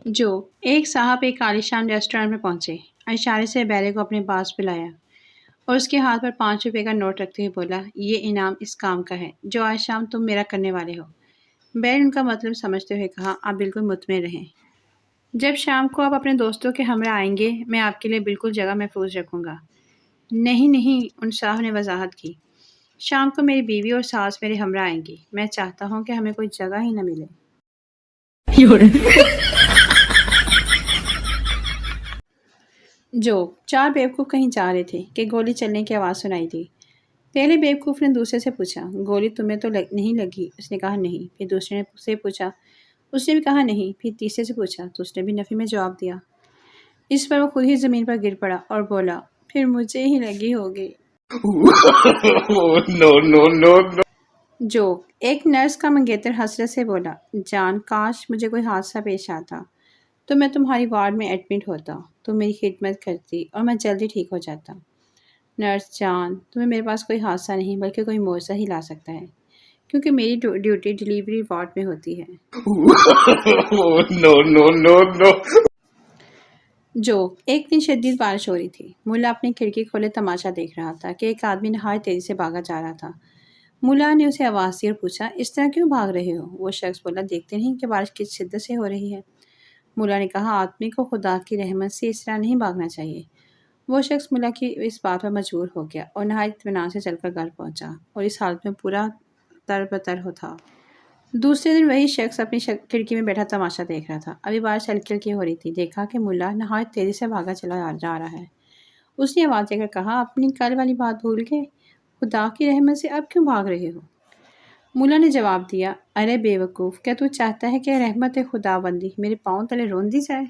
جو ایک صاحب ایک عالیشان ریسٹورانٹ میں پہنچے، اشارے سے بیلے کو اپنے پاس بلایا اور اس کے ہاتھ پر 5 روپے کا نوٹ رکھتے ہوئے بولا، یہ انعام اس کام کا ہے جو آج شام تم میرا کرنے والے ہو۔ بیل ان کا مطلب سمجھتے ہوئے کہا، آپ بالکل مطمئن رہیں، جب شام کو آپ اپنے دوستوں کے ہمراہ آئیں گے میں آپ کے لیے بالکل جگہ محفوظ رکھوں گا۔ نہیں نہیں، ان صاحب نے وضاحت کی، شام کو میری بیوی اور ساس میرے ہمراہ آئیں گی، میں چاہتا ہوں کہ ہمیں کوئی جگہ ہی نہ ملے۔ جو 4 بیوقوف کہیں جا رہے تھے کہ گولی چلنے کی آواز سنائی دی۔ پہلے بیوقوف نے دوسرے سے پوچھا، گولی تمہیں تو نہیں لگی؟ اس نے کہا نہیں۔ پھر دوسرے نے سے پوچھا، اس نے بھی کہا نہیں۔ پھر تیسرے سے پوچھا تو اس نے بھی نفی میں جواب دیا۔ اس پر وہ خود ہی زمین پر گر پڑا اور بولا، پھر مجھے ہی لگی ہوگی۔ No. جو ایک نرس کا منگیتر حسرت سے بولا، جان کاش مجھے کوئی حادثہ پیش آتا تو میں تمہاری وارڈ میں ایڈمٹ ہوتا، تم میری خدمت کرتی اور میں جلدی ٹھیک ہو جاتا۔ نرس جان، تمہیں میرے پاس کوئی حادثہ نہیں بلکہ کوئی معجزہ ہی لا سکتا ہے، کیونکہ میری ڈیوٹی ڈلیوری وارڈ میں ہوتی ہے۔ No. جو ایک دن شدید بارش ہو رہی تھی، ملا اپنی کھڑکی کھولے تماشا دیکھ رہا تھا کہ ایک آدمی نہایت تیزی سے بھاگا جا رہا تھا۔ ملا نے اسے آواز دی اور پوچھا، اس طرح کیوں بھاگ رہے ہو؟ وہ شخص بولا، دیکھتے نہیں کہ بارش کس شدت سے ہو رہی ہے۔ ملا نے کہا، آدمی کو خدا کی رحمت سے اس طرح نہیں بھاگنا چاہیے۔ وہ شخص ملا کی اس بات پر مجبور ہو گیا اور نہایت اطمینان سے چل کر گھر پہنچا اور اس حالت میں پورا تر بتر تھا۔ دوسرے دن وہی شخص اپنی کھڑکی میں بیٹھا تماشا دیکھ رہا تھا۔ ابھی بارش ہلکی ہلکی ہو رہی تھی، دیکھا کہ ملا نہایت تیزی سے بھاگا چلا جا رہا ہے۔ اس نے آواز دے کر کہا، اپنی کل والی بات بھول گئے؟ خدا کی رحمت سے اب کیوں بھاگ رہے ہو؟ ملا نے جواب دیا، ارے بے وقوف، کیا تو چاہتا ہے کہ رحمت خدا بندی میرے پاؤں تلے رون دی جائے؟